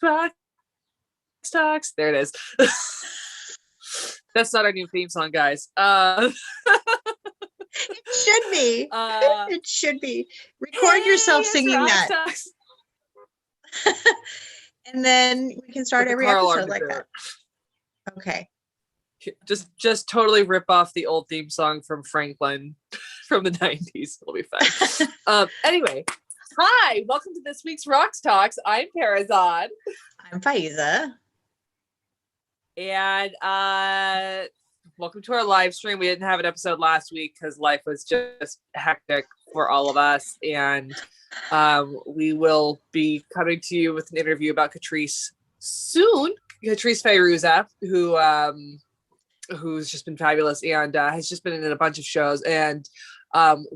Rocks Talks. There it is. That's not our new theme song, guys. It should be. It should be. Record yourself singing that. Talks. And then we can start every episode like that. Okay. Just totally rip off the old theme song from Franklin from the 90s. It'll be fun. Anyway, hi, welcome to this week's Rocks Talks. I'm Perizaad. I'm Faizeh. And welcome to our live stream. We didn't have an episode last week because life was just hectic for all of us. And we will be coming to you with an interview about Catrice soon. Catrice Perizaad, who's just been fabulous and has just been in a bunch of shows. And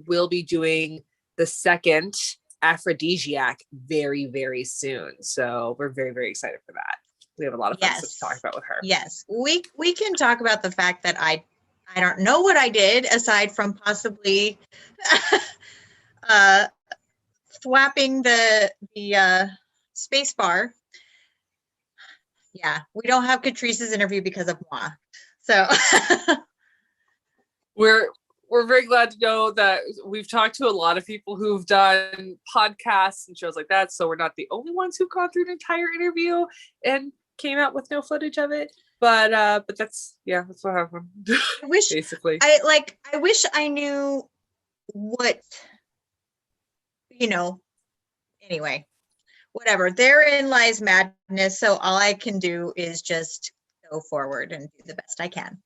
we'll be doing the second Aphrodisiac very, very soon. So we're very, very excited for that. We have a lot of fun stuff to talk about with her. Yes, we can talk about the fact that I don't know what I did aside from possibly thwapping the space bar. Yeah, we don't have Catrice's interview because of moi. So we're very glad to know that we've talked to a lot of people who've done podcasts and shows like that. So we're not the only ones who've gone through an entire interview and came out with no footage of it. But that's what happened. I wish basically. I wish I knew what, anyway, whatever. Therein lies madness. So all I can do is just go forward and do the best I can.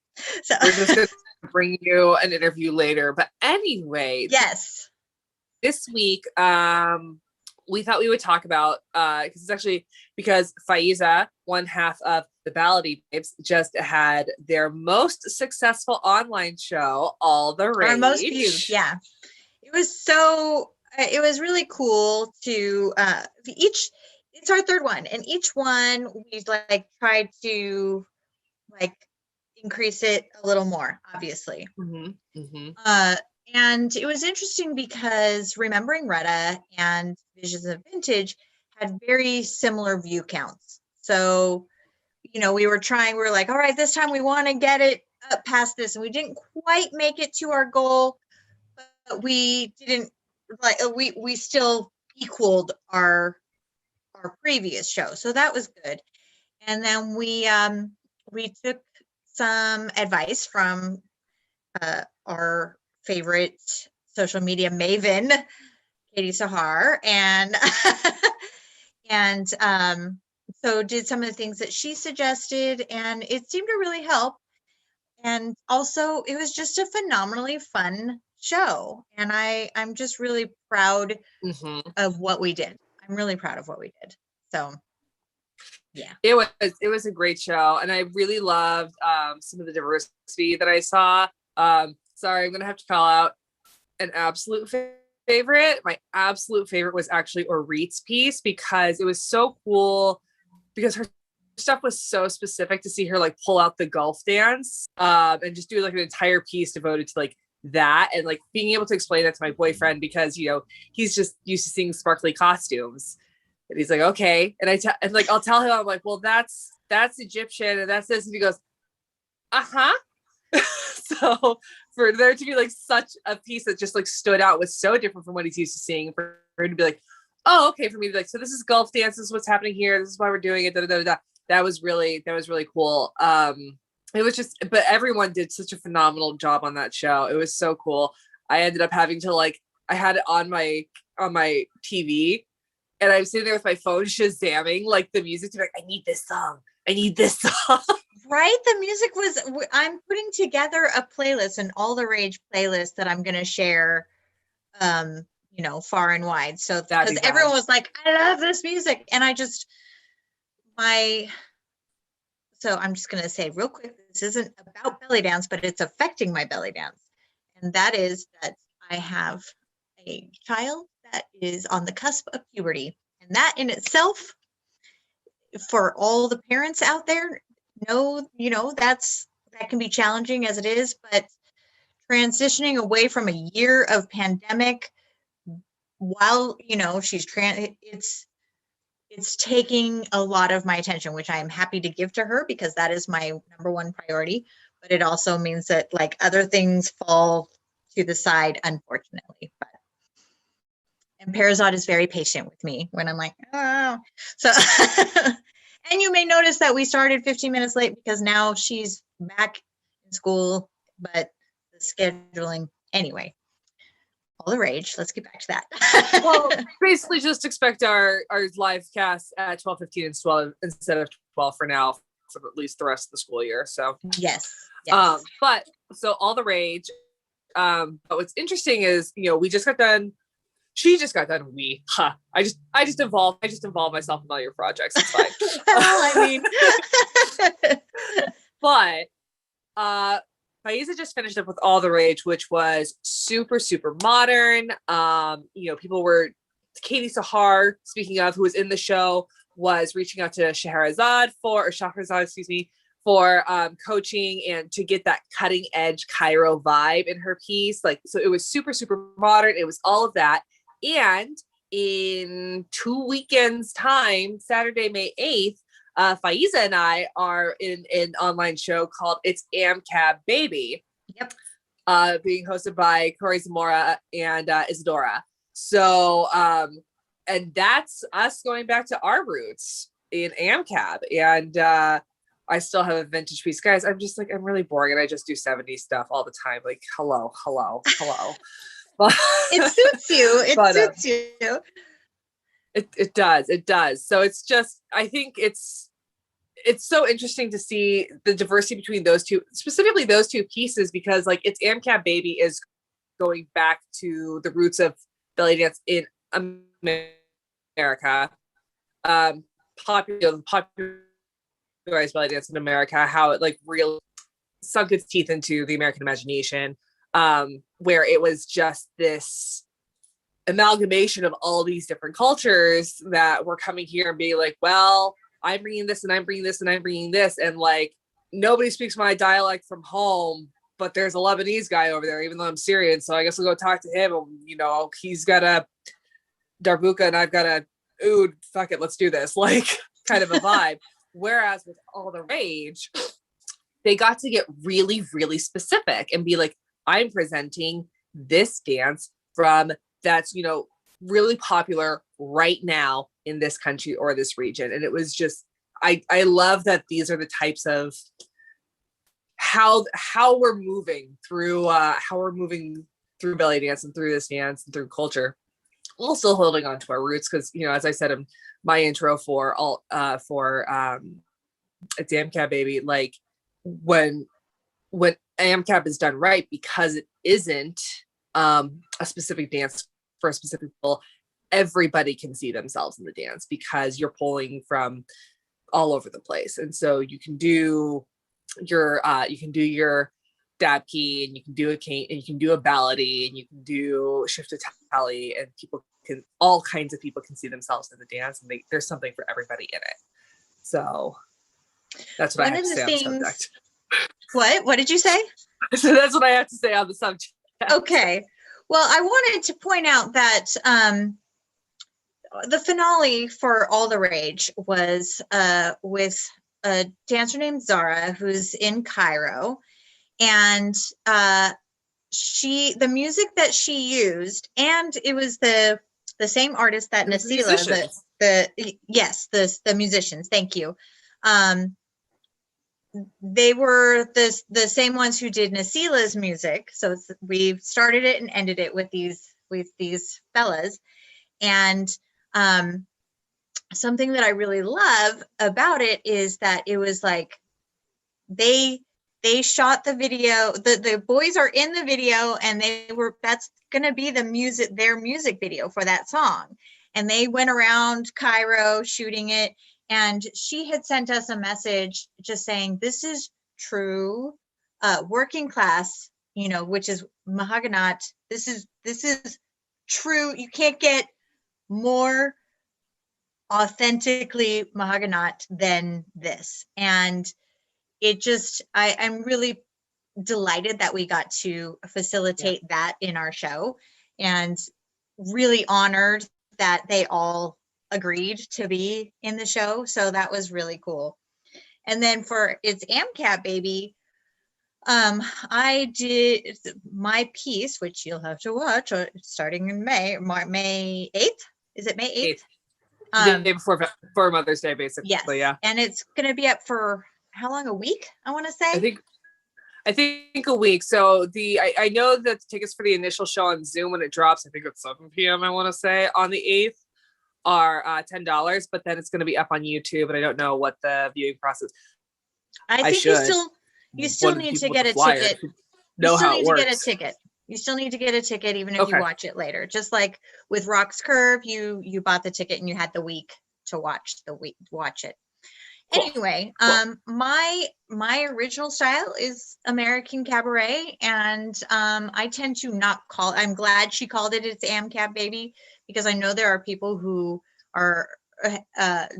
So we're just going to bring you an interview later. But anyway, yes, this week, we thought we would talk about because Faizeh, one half of the Ballady Babes, just had their most successful online show, All the Rage. Our most viewed, yeah. It was really cool to it's our third one, and each one we tried to increase it a little more, obviously. Mm-hmm. Mm-hmm. And it was interesting because Remembering Retta and Visions of Vintage had very similar view counts. So, we were like, all right, this time we want to get it up past this. And we didn't quite make it to our goal, but we didn't we still equaled our previous show. So that was good. And then we took some advice from our favorite social media maven, Katie Sahar, and so did some of the things that she suggested, and it seemed to really help. And also, it was just a phenomenally fun show, and I'm just really proud of what we did. I'm really proud of what we did. So, yeah, it was a great show, and I really loved some of the diversity that I saw. Sorry, I'm going to have to call out an absolute favorite. My absolute favorite was actually Orit's piece because it was so cool because her stuff was so specific to see her pull out the golf dance and just do an entire piece devoted to that and being able to explain that to my boyfriend because, he's just used to seeing sparkly costumes. And he's like, okay. And I'll tell him, I'm like, well, that's Egyptian and that's this. And he goes, uh-huh. So for there to be such a piece that just stood out was so different from what he's used to seeing, for him to be like, oh, okay, for me to be so this is golf dance, this is what's happening here, this is why we're doing it, da, da, da, da. That was really cool. It was just, but everyone did such a phenomenal job on that show. It was so cool. I ended up having to I had it on my TV and I was sitting there with my phone shazamming the music to be I need this song. Right, the music was. I'm putting together a playlist, an All the Rage playlist that I'm going to share, far and wide. So because everyone was like, "I love this music," and So I'm just going to say real quick, this isn't about belly dance, but it's affecting my belly dance, and that is that I have a child that is on the cusp of puberty, and that in itself, for all the parents out there. No, that can be challenging as it is, but transitioning away from a year of pandemic while, she's it's it's taking a lot of my attention, which I am happy to give to her because that is my number one priority. But it also means that like other things fall to the side, unfortunately. But and Perizaad is very patient with me when I'm like, oh. So, and you may notice that we started 15 minutes late because now she's back in school, but the scheduling, anyway, all the rage. Let's get back to that. Well, basically just expect our live cast at 12:15 instead of 12 for now, for at least the rest of the school year. So yes. Yes. But so all the rage. But what's interesting is, we just got done. She just got done. I just involve myself in all your projects. It's fine. Well, I mean, but Faizeh just finished up with All the Rage, which was super, super modern. People were Katie Sahar, speaking of, who was in the show, was reaching out to Shahrazad, for coaching and to get that cutting edge Cairo vibe in her piece. Like, so it was super, super modern. It was all of that. And in 2 weekends time, Saturday, May 8th, Faizeh and I are in an online show called It's AmCab Baby. Yep. Being hosted by Corey Zamora and Isadora. So, and that's us going back to our roots in AmCab. And I still have a vintage piece. Guys, I'm really boring and I just do 70s stuff all the time. Like, hello. It suits you. Suits you. It does. So it's just, I think it's so interesting to see the diversity between those two, specifically those two pieces, because like It's AmCab Baby is going back to the roots of belly dance in America, popularized belly dance in America, how it like really sunk its teeth into the American imagination, where it was just this amalgamation of all these different cultures that were coming here and being like, well, I'm bringing this and I'm bringing this and I'm bringing this. And like, nobody speaks my dialect from home, but there's a Lebanese guy over there, even though I'm Syrian. So I guess I'll go talk to him. And, he's got a darbuka and I've got a oud. Fuck it, let's do this. Like, kind of a vibe. Whereas with All the Rage, they got to get really, really specific and be like, I'm presenting this dance that's, really popular right now in this country or this region. And it was just, I love that these are the types of how we're moving through belly dance and through this dance and through culture, while still holding on to our roots. Cause as I said in my intro for It's AmCab Baby, like when AmCab is done right, because it isn't a specific dance for a specific people, everybody can see themselves in the dance because you're pulling from all over the place. And so you can do your dabki, and you can do a cane, and you can do a ballady, and you can do shift tally, and all kinds of people can see themselves in the dance, and there's something for everybody in it. So that's what I have to say on the subject. What did you say? So that's what I have to say on the subject. Okay. Well, I wanted to point out that the finale for All the Rage was with a dancer named Zara, who's in Cairo, and the music that she used, and it was the same artist that Nasila, the musicians. Thank you. They were the same ones who did Nasila's music. So we started it and ended it with these fellas. And something that I really love about it is that it was like they shot the video. The boys are in the video, and that's going to be their music video for that song. And they went around Cairo shooting it. And she had sent us a message just saying, this is true working class, which is Mahaganat. This is true. You can't get more authentically Mahaganat than this. And it just, I'm really delighted that we got to facilitate that in our show, and really honored that they all agreed to be in the show. So that was really cool. And then for its AMCAP baby, I did my piece, which you'll have to watch starting in May 8th. Is it May 8th? The day before Mother's Day, basically. Yes. Yeah. And it's going to be up for how long? A week, I want to say. I think a week. So I know that the tickets for the initial show on Zoom when it drops, I think it's 7 p.m. I want to say on the 8th are $10, but then it's going to be up on YouTube, and I don't know what the viewing process. I think you still need to get a ticket. Know how it works. Get a ticket. You still need to get a ticket even if you watch it later. Just like with Rock's Curve, you bought the ticket and you had the week to watch it. Cool. Anyway, cool. My original style is American Cabaret, and I tend to not call. I'm glad she called it its AMCAB baby, because I know there are people who are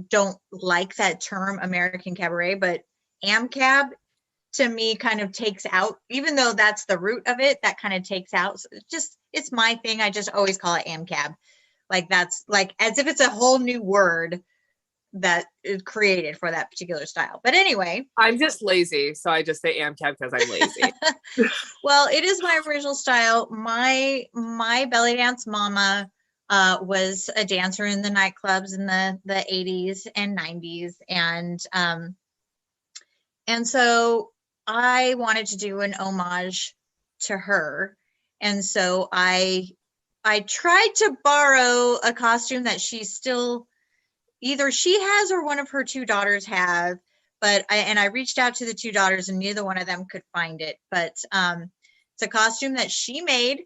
don't like that term American Cabaret, but AMCAB to me kind of takes out, even though that's the root of it, that kind of takes out. So it's my thing. I just always call it AMCAB, like that's like as if it's a whole new word that is created for that particular style. But anyway, I'm just lazy, so I just say AMCAB because I'm lazy. Well, it is my original style. My belly dance mama was a dancer in the nightclubs in the 80s and 90s, and so I wanted to do an homage to her, and so I tried to borrow a costume that she still either she has or one of her two daughters have, but I reached out to the two daughters and neither one of them could find it. But it's a costume that she made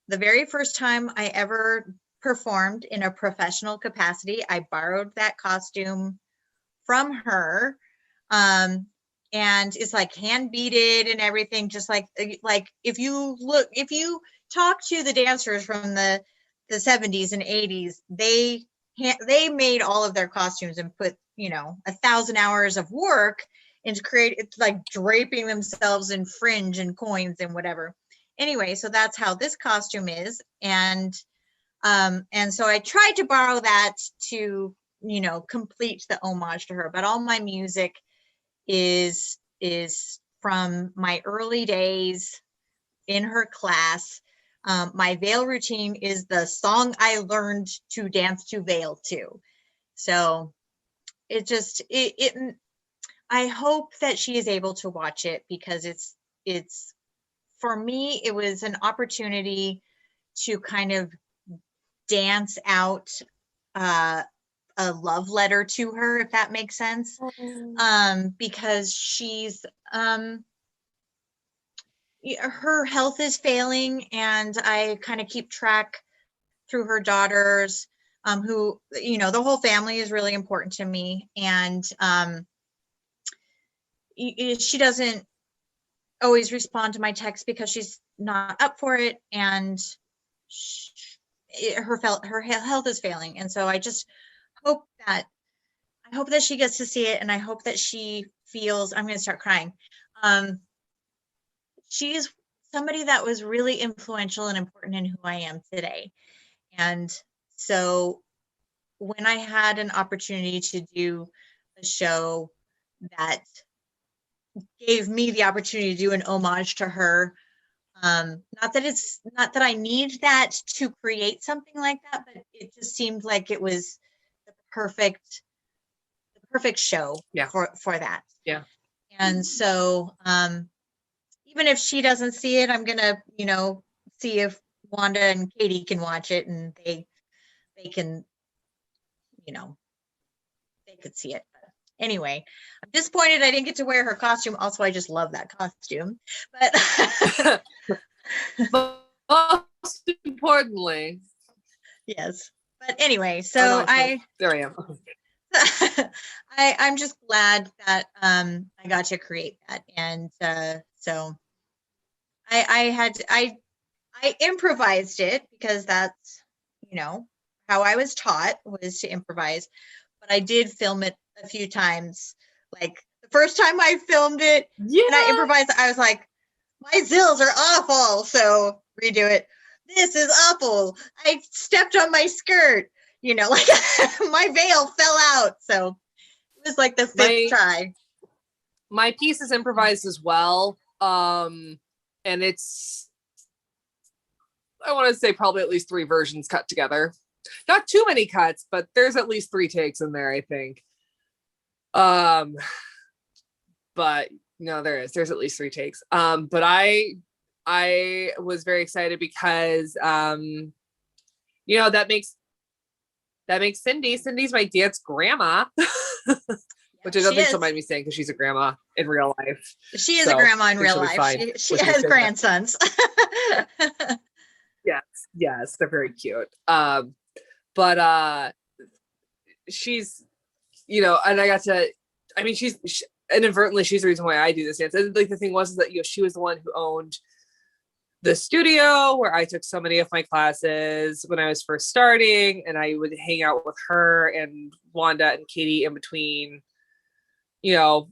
the very first time I ever performed in a professional capacity. I borrowed that costume from her, and it's like hand beaded and everything, just like if you talk to the dancers from the 70s and 80s, they made all of their costumes and put 1,000 hours of work into it's like draping themselves in fringe and coins and whatever. Anyway, so that's how this costume is, and so I tried to borrow that to complete the homage to her. But all my music is from my early days in her class. My veil routine is the song I learned to dance to veil to. So I hope that she is able to watch it, because it's for me, it was an opportunity to kind of dance out a love letter to her, if that makes sense. Because she's her health is failing, and I kind of keep track through her daughters, who, the whole family is really important to me. And she doesn't always respond to my text because she's not up for it, and her health is failing. And so I just hope that she gets to see it, and I hope that she feels, I'm going to start crying. She's somebody that was really influential and important in who I am today. And so when I had an opportunity to do a show that gave me the opportunity to do an homage to her, not that I need that to create something like that, but it just seemed like it was the perfect show for that. Yeah. And so even if she doesn't see it, I'm gonna see if Wanda and Katie can watch it, and they can they could see it. But anyway, I'm disappointed I didn't get to wear her costume. Also, I just love that costume. But most importantly, yes. But anyway, so there I am. I'm just glad that I got to create that, and so I improvised it, because that's how I was taught, was to improvise. But I did film it a few times. Like the first time I filmed it and I improvised, I was like, my zills are awful. So redo it. This is awful. I stepped on my skirt. like my veil fell out. So it was like the fifth try. My piece is improvised as well. And it's, I want to say probably at least 3 versions cut together. Not too many cuts, but there's at least 3 takes in there, I think. But no, there's at least 3 takes. But I was very excited because, that makes Cindy's my dad's grandma, which I don't think she'll mind me saying because she's a grandma in real life. She is a grandma in real life. She has grandsons. Yes, they're very cute. But she's, and I got to, I mean, she's inadvertently, she's the reason why I do this dance. And like the thing was that, she was the one who owned the studio where I took so many of my classes when I was first starting, and I would hang out with her and Wanda and Katie in between,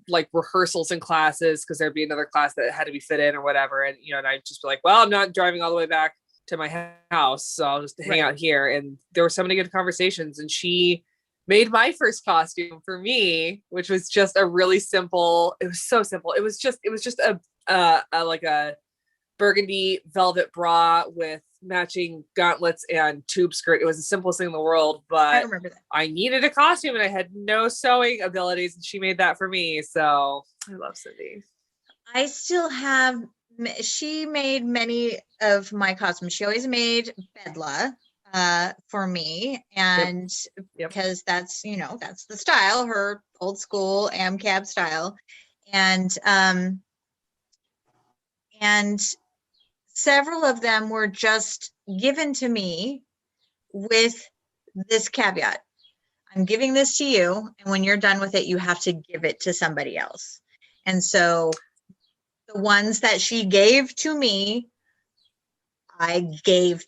like rehearsals and classes, because there'd be another class that had to be fit in or whatever. And, and I'd just be like, well, I'm not driving all the way back to my house, so I'll just hang out here. And there were so many good conversations, and she made my first costume for me, which was just a really simple, it was so simple. It was just a like a burgundy velvet bra with matching gauntlets and tube skirt. It was the simplest thing in the world, but I needed a costume and I had no sewing abilities, and she made that for me. So I love Cindy. I still have, she made many of my costumes. She always made Bedla for me. And because that's, that's the style, her old school AMCAB style. And several of them were just given to me with this caveat. I'm giving this to you, and when you're done with it, you have to give it to somebody else. And so the ones that she gave to me, I gave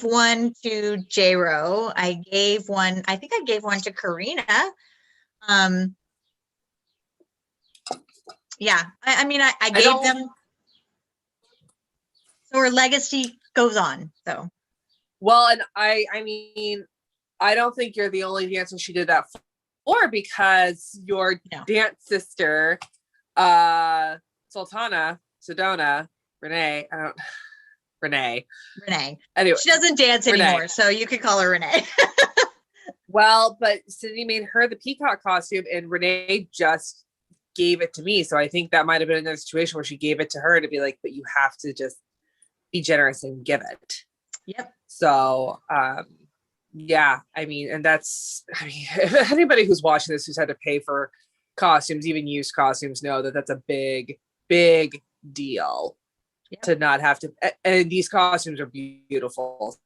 one to J-Ro. I think I gave one to Karina. Yeah, I gave them. So her legacy goes on. So, well, and I mean, I don't think you're the only dancer she did that for, because your dance sister, Sedona, Renee. Anyway, she doesn't dance anymore, so you could call her Renee. Well, but Cindy made her the peacock costume, and Renee just gave it to me. So I think that might have been another situation where she gave it to her to be like, but you have to just be generous and give it. Yep. So, yeah, and that's, if anybody who's watching this who's had to pay for costumes, even used costumes, know that that's a big, big deal. Yep. To not have to, and these costumes are beautiful.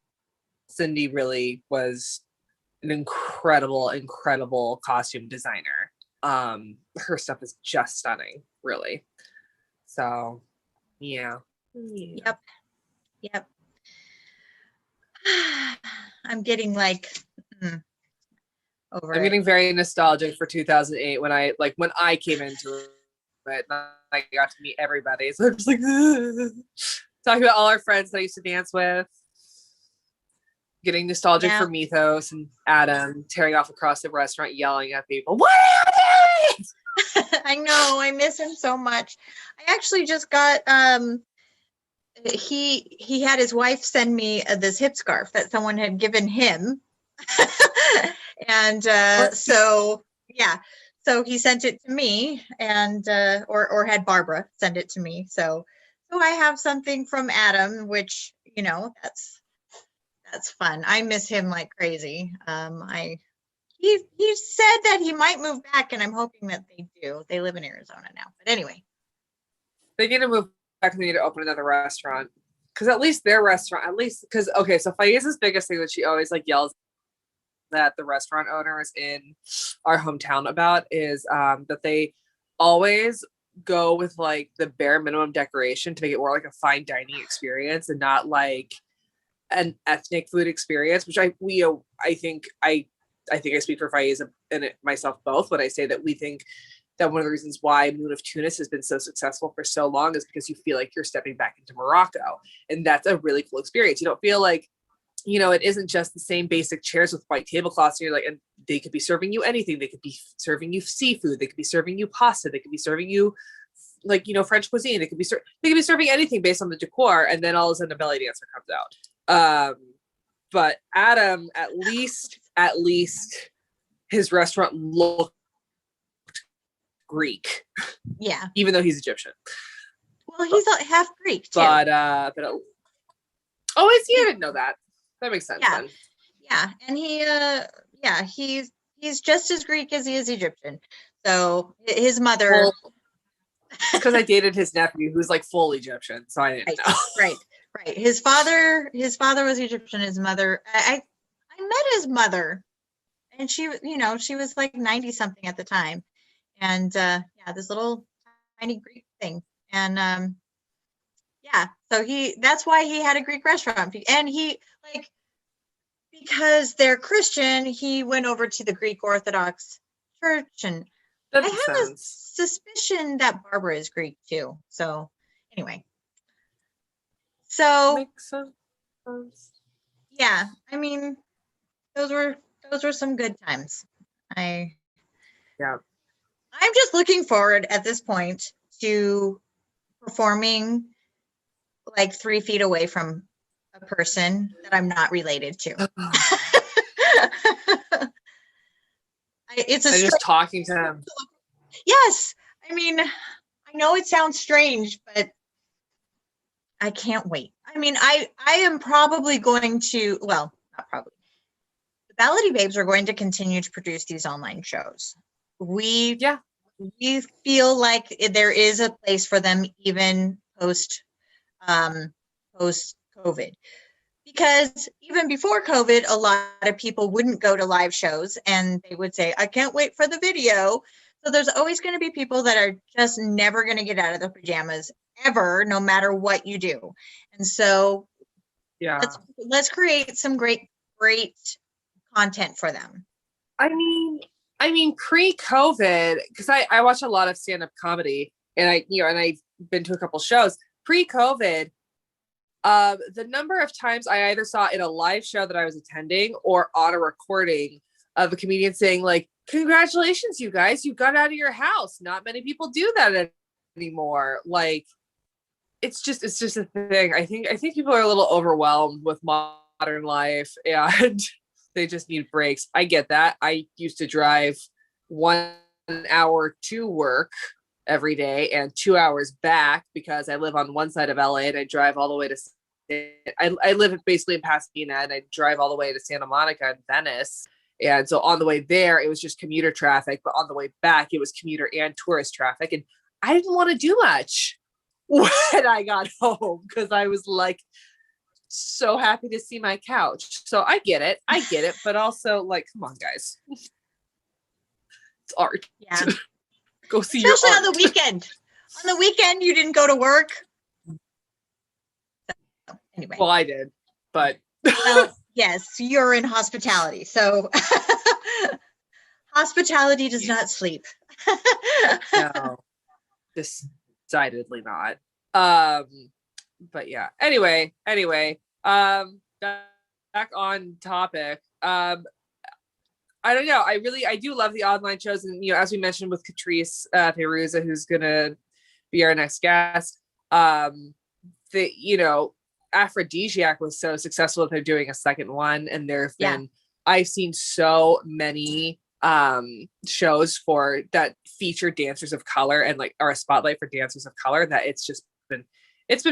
Cindy really was an incredible costume designer. Her stuff is just stunning, really. So, yeah. Yep. I'm getting over I'm getting very nostalgic for 2008 when I came into it, and I got to meet everybody. So I'm just like talking about all our friends that I used to dance with, getting nostalgic for Mythos and Adam tearing off across the restaurant yelling at people, what are you doing? I know, I miss him so much. I actually just got he had his wife send me this hip scarf that someone had given him. And so he sent it to me, and or had Barbara send it to me. So I have something from Adam, which that's fun. I miss him like crazy. He said that he might move back, and I'm hoping that they do. They live in Arizona now, but anyway, they need to move back. They need to open another restaurant, because at least their restaurant, so Faizeh's biggest thing that she always yells that the restaurant owners in our hometown about is that they always go with the bare minimum decoration to make it more like a fine dining experience and not like an ethnic food experience, which I think I speak for Faizeh and myself both when I say that we think that one of the reasons why Moon of Tunis has been so successful for so long is because you feel like you're stepping back into Morocco, and that's a really cool experience. You don't feel like it isn't just the same basic chairs with white tablecloths. You're like, and they could be serving you anything. They could be serving you seafood. They could be serving you pasta. They could be serving you like, French cuisine. They could be serving anything based on the decor. And then all of a sudden a belly dancer comes out. But Adam, at least his restaurant looked Greek. Yeah. Even though he's Egyptian. Well, he's half Greek too. But is he? I didn't know that. That makes sense. Yeah. Then. Yeah. And he's just as Greek as he is Egyptian. So his mother. Well, because I dated his nephew who's like full Egyptian, so I didn't know. Right. His father was Egyptian. His mother, I met his mother, and she was like 90 something at the time, and this little tiny Greek thing, and so that's why he had a Greek restaurant, and he because they're Christian, he went over to the Greek Orthodox Church, and I have a suspicion that Barbara is Greek too. So anyway. So makes sense. Yeah, I mean, those were some good times. I'm just looking forward at this point to performing like 3 feet away from a person that I'm not related to. Just talking to him. Yes, I mean, I know it sounds strange, but I can't wait. I mean, I am probably going to, well, not probably. The Ballady Babes are going to continue to produce these online shows. We feel like there is a place for them even post COVID. Because even before COVID, a lot of people wouldn't go to live shows and they would say, I can't wait for the video. So there's always going to be people that are just never going to get out of their pajamas ever, no matter what you do. And so let's create some great content for them. I mean pre-COVID, because I watch a lot of stand-up comedy, and I've been to a couple shows. Pre-COVID, the number of times I either saw in a live show that I was attending or on a recording of a comedian saying like, congratulations, you guys, you got out of your house. Not many people do that anymore. Like, it's just a thing. I think people are a little overwhelmed with modern life and they just need breaks. I get that. I used to drive 1 hour to work every day and 2 hours back because I live on one side of LA and I drive all the way to I live basically in Pasadena and I drive all the way to Santa Monica and Venice. And so on the way there, it was just commuter traffic, but on the way back, it was commuter and tourist traffic. And I didn't want to do much when I got home because I was like so happy to see my couch. So I get it, but also like, come on, guys, it's art. Yeah, go see especially your art. on the weekend. On the weekend, you didn't go to work. So, anyway, well, I did, but well, yes, you're in hospitality, so hospitality does not sleep. No, decidedly not. But yeah. Anyway, back on topic. I don't know. I do love the online shows, and as we mentioned with Catrice Perizaad, who's gonna be our next guest. Aphrodisiac was so successful that they're doing a second one, and there've been I've seen so many shows for that feature dancers of color and like are a spotlight for dancers of color that it's been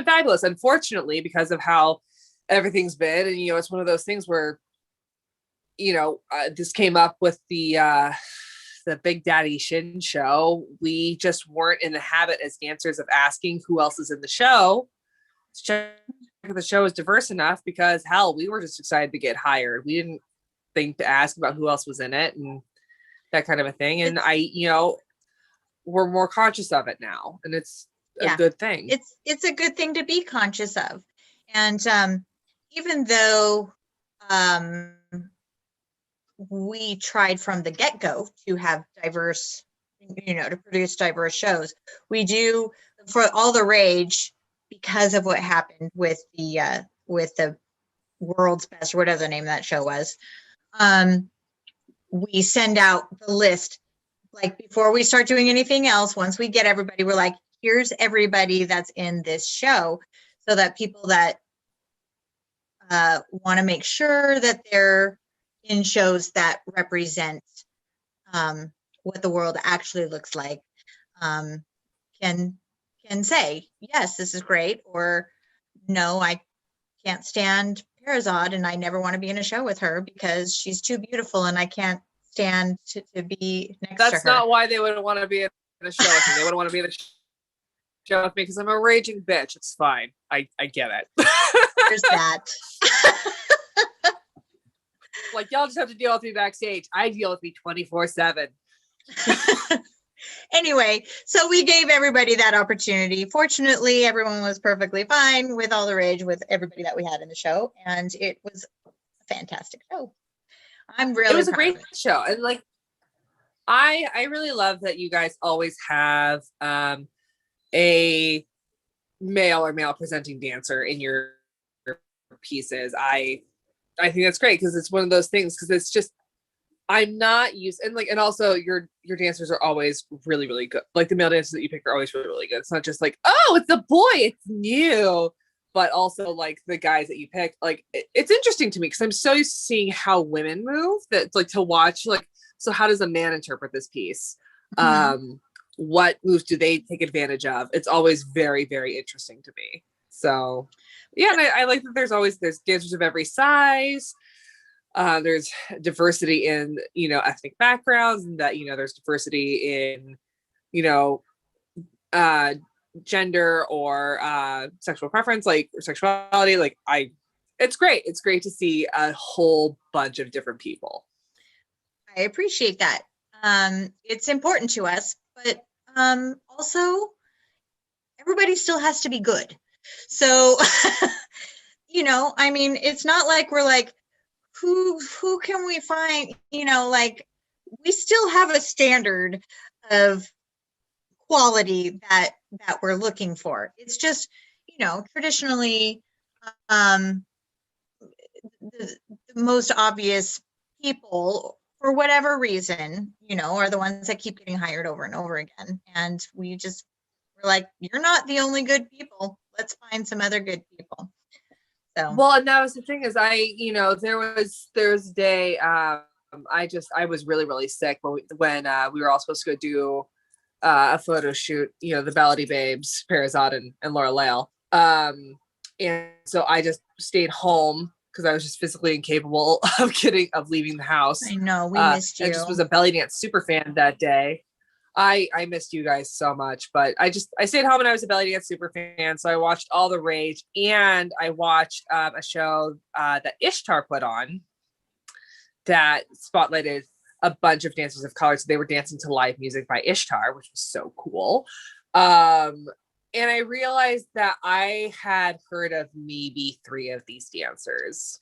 fabulous. Unfortunately, because of how everything's been, and it's one of those things where this came up with the Big Daddy Shin show. We just weren't in the habit as dancers of asking who else is in the show to check if the show is diverse enough, because hell, we were just excited to get hired. We didn't think to ask about who else was in it and that kind of a thing. And we're more conscious of it now, and it's a good thing. It's a good thing to be conscious of. And even though we tried from the get-go to have diverse, to produce diverse shows, we do for all the rage because of what happened with the World's Best, or whatever the name of that show was, we send out the list like before we start doing anything else. Once we get everybody, we're like, here's everybody that's in this show, so that people that want to make sure that they're in shows that represent what the world actually looks like, can say, yes, this is great, or no, I can't stand Perizaad and I never want to be in a show with her because she's too beautiful and I can't stand to be next to her. That's not why they wouldn't want to be in a show with me. They wouldn't want to be in a show with me because I'm a raging bitch. It's fine. I get it. There's that. Like, y'all just have to deal with me backstage. I deal with me 24/7. Anyway, so we gave everybody that opportunity. Fortunately, everyone was perfectly fine with all the rage with everybody that we had in the show, and it was a fantastic show. I'm really It was a great show, and like I really love that you guys always have a male or male presenting dancer in your pieces. I think that's great because it's one of those things, because it's just, I'm not used, and like, and also your dancers are always really, really good. Like the male dancers that you pick are always really, really good. It's not just like, oh, it's a boy, it's new, but also like the guys that you pick, like it's interesting to me because I'm so used to seeing how women move that it's like to watch, like, so how does a man interpret this piece? Mm-hmm. What moves do they take advantage of? It's always very, very interesting to me. So yeah, and I like that there's dancers of every size. There's diversity in, ethnic backgrounds, and that, there's diversity in, gender or sexual preference, like, or sexuality. Like it's great. It's great to see a whole bunch of different people. I appreciate that. It's important to us, but also everybody still has to be good. So, I mean, it's not like we're like, who can we find, like we still have a standard of quality that we're looking for. It's just, traditionally, the most obvious people, for whatever reason, are the ones that keep getting hired over and over again. And we're like, you're not the only good people. Let's find some other good people. So. Well, and that was the thing is there was a day, I was really, really sick when we were all supposed to go do a photo shoot, the Ballady Babes, Perizaad and Laura Lale. And so I just stayed home because I was just physically incapable of leaving the house. I know, we missed you. I just was a belly dance super fan that day. I missed you guys so much, but I stayed home and I was a belly dance super fan. So I watched all the rage, and I watched a show that Ishtar put on that spotlighted a bunch of dancers of color. So they were dancing to live music by Ishtar, which was so cool. And I realized that I had heard of maybe 3 of these dancers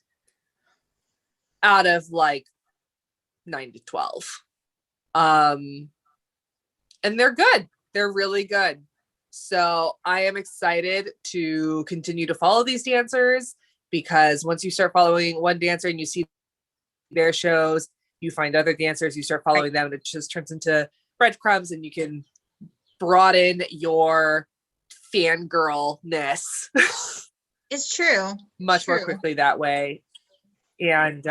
out of like 9 to 12. And they're good. They're really good. So I am excited to continue to follow these dancers, because once you start following one dancer and you see their shows, you find other dancers, you start following them, and it just turns into breadcrumbs, and you can broaden your fangirlness. It's true. Much more quickly that way. And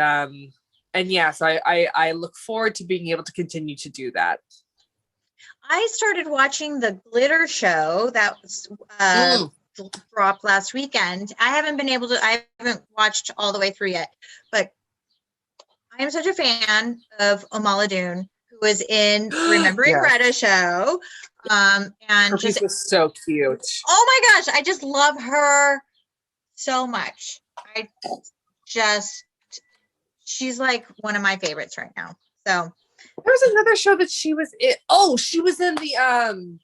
yes, I look forward to being able to continue to do that. I started watching the Glitter show that was dropped last weekend. I haven't watched all the way through yet, but I am such a fan of Omala Doon, who was in Remembering Greta show. And her piece was so cute. Oh my gosh, I just love her so much. She's like one of my favorites right now. So there was another show that she was in. Oh, she was in the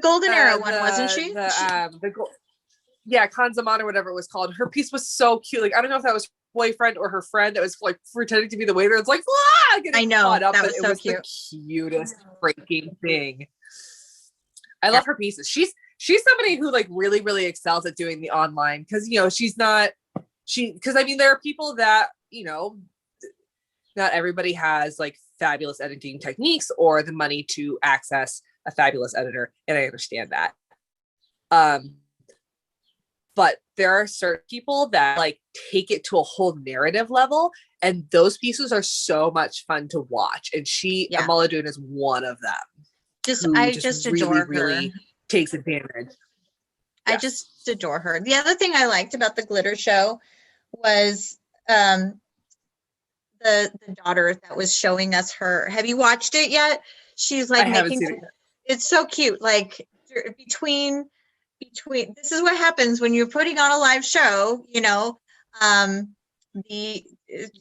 Golden Era one, wasn't she? Kanzaman or whatever it was called. Her piece was so cute. Like, I don't know if that was her boyfriend or her friend that was like pretending to be the waiter. It's like, I know, caught up, that was so cute. The cutest freaking thing. I love her pieces. She's somebody who like really, really excels at doing the online, because she's not because I mean, there are people that, not everybody has like fabulous editing techniques or the money to access a fabulous editor. And I understand that. But there are certain people that like take it to a whole narrative level, and those pieces are so much fun to watch. And Amala Dune is one of them. I just adore her. Really takes advantage. I just adore her. The other thing I liked about the glitter show was the daughter that was showing us her. Have you watched it yet? She's like making it. It's so cute. Like between this is what happens when you're putting on a live show, the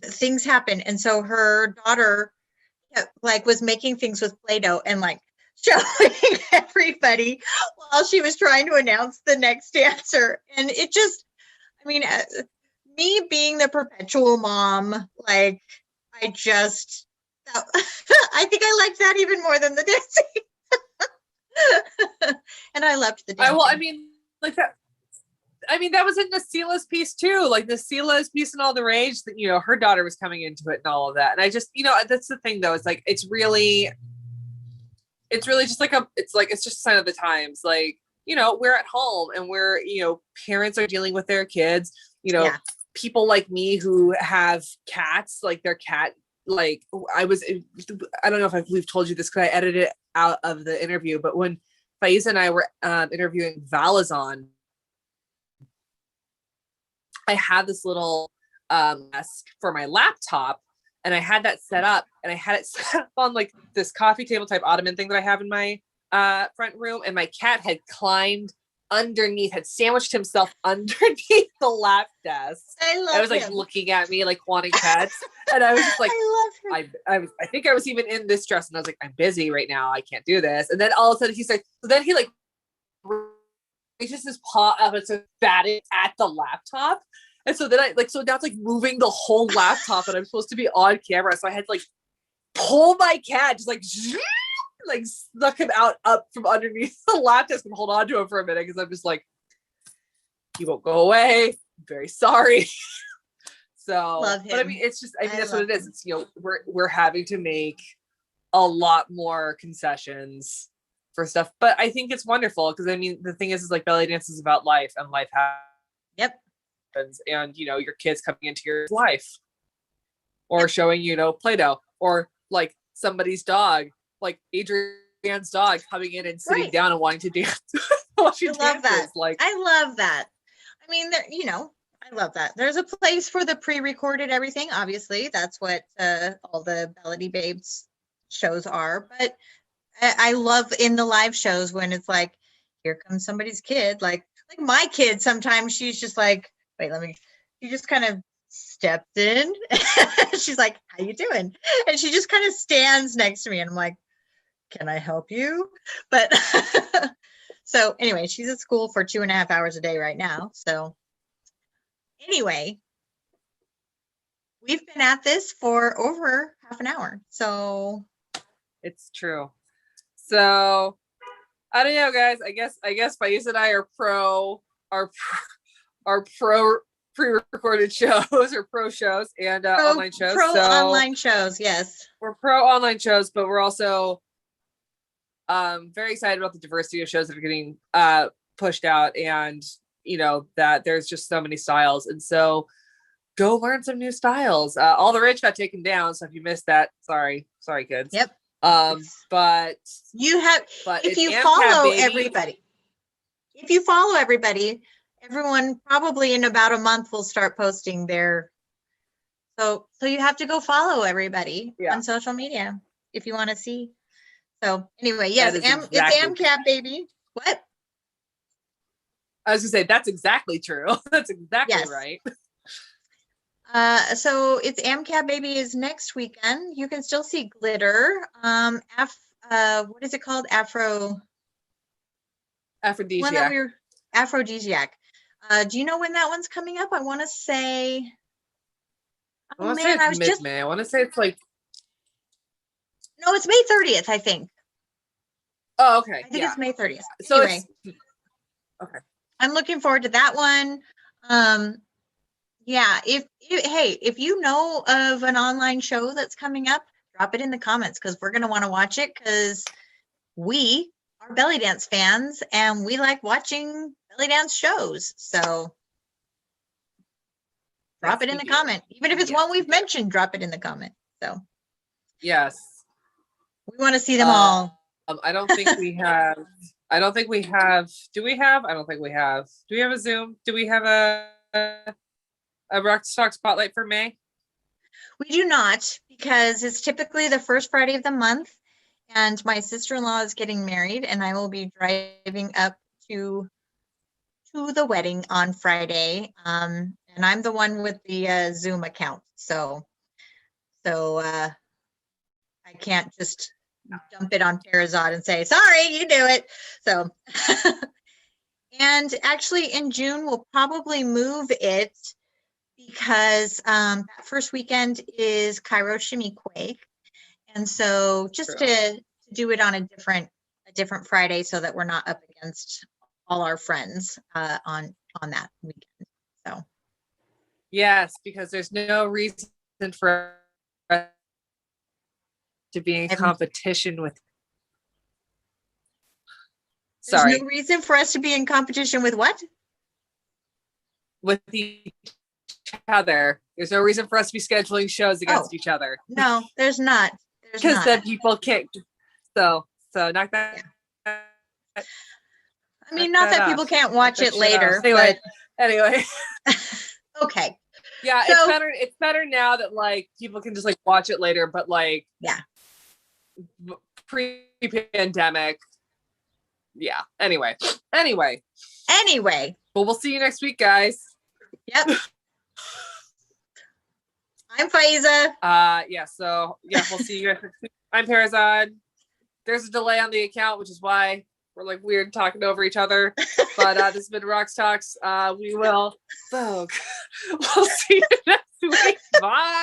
things happen. And so her daughter like was making things with Play-Doh and like showing everybody while she was trying to announce the next dancer. And it just, I mean, me being the perpetual mom, like I think I liked that even more than the dancing. And I loved the dancing. Well, I mean, like that. I mean, that was in Nasila's piece too. Like Nasila's piece and all the rage that, her daughter was coming into it and all of that. And I just, that's the thing though. It's like, it's really just like it's just a sign of the times. Like, we're at home and we're, parents are dealing with their kids, people like me who have cats, like their cat, like I don't know if we've told you this because I edited it out of the interview, but when Faizeh and I were interviewing Valazon, I had this little desk for my laptop, and I had that set up, and I had it set up on like this coffee table type ottoman thing that I have in my front room, and my cat had climbed underneath, had sandwiched himself underneath the lap desk. I was like looking at me like wanting pets, and I was just like, I love him. I think I was even in this dress, and I was like, I'm busy right now, I can't do this. And then all of a sudden he's like, so then he like reaches his paw up and so batted at the laptop. And so then so now it's like moving the whole laptop, and I'm supposed to be on camera. So I had to like pull my cat, just like snuck him up from underneath the lap desk and hold on to him for a minute. Cause I'm just like, he won't go away. I'm very sorry. So, but I mean, it's just, that's what it is. It's, we're having to make a lot more concessions for stuff, but I think it's wonderful. Cause I mean, the thing is like belly dance is about life, and life happens, and your kids coming into your life, or showing Play-Doh, or like somebody's dog, like Adrian's dog coming in and sitting down and wanting to dance while she dances. That. Like I love that. I mean, I love that. There's a place for the pre-recorded everything. Obviously, that's what all the Melody Babes shows are. But I love in the live shows when it's like, here comes somebody's kid. Like my kid, sometimes she's just like, wait, she just kind of steps in. She's like, how you doing? And she just kind of stands next to me, and I'm like, can I help you? But so anyway, she's at school for 2.5 hours a day right now. So anyway, we've been at this for over half an hour. So it's true. So I don't know, guys. I guess Faizeh and I are pro pre-recorded shows or pro shows and online shows. Online shows, yes. We're pro online shows, but we're also very excited about the diversity of shows that are getting pushed out, and that there's just so many styles. And so go learn some new styles. All the Rich got taken down, so if you missed that, sorry kids. Yep. But if you follow everybody, everyone probably in about a month will start posting their. So you have to go follow everybody on social media if you want to see. So anyway, yes, it's AMCAP, baby. What? I was gonna say that's exactly true. That's exactly right. So it's AMCAP, baby, is next weekend. You can still see glitter. What is it called? Aphrodisiac. Aphrodisiac. Do you know when that one's coming up? I want to say. I want to say it's mid-May. I want to say it's like. No, it's May 30th, I think. Oh, okay. I think it's May 30th. So anyway, okay. I'm looking forward to that one. Yeah, if you know of an online show that's coming up, drop it in the comments because we're gonna want to watch it because we are belly dance fans and we like watching belly dance shows. So drop Yes, it in we the do. comment. Even if it's Yes, one we we've do. mentioned, drop it in the comment. So Yes. we want to see them Um, all. I don't think we have. I don't think we have. Do we have? I don't think we have. Do we have a Zoom? Do we have a Rock Stock spotlight for May? We do not because it's typically the first Friday of the month, and my sister-in-law is getting married, and I will be driving up to the wedding on Friday. And I'm the one with the Zoom account, so I can't just dump it on Perizaad and say, sorry, you do it. So, and actually in June, we'll probably move it because that first weekend is Cairo Shimmy Quake. And so just True. to do it on a different Friday so that we're not up against all our friends on that weekend. So Yes, because there's no reason for us to be in competition with. there's no Sorry, reason for us to be in competition with what? with each other. There's no reason for us to be scheduling shows against each other. No, there's not. There's Because not. then people can't. So knock that. Yeah. I mean, not that people can't watch it later, Anyway. Okay. Yeah, So, it's better now that like people can just like watch it later, but like yeah. Pre-pandemic. Yeah. Anyway. Anyway. Well, we'll see you next week, guys. Yep. I'm Faizeh. Yeah, so yeah, we'll see you guys next week. I'm Perizaad. There's a delay on the account, which is why we're like weird talking over each other. But this has been Rocks Talks. We'll see you next week. Bye.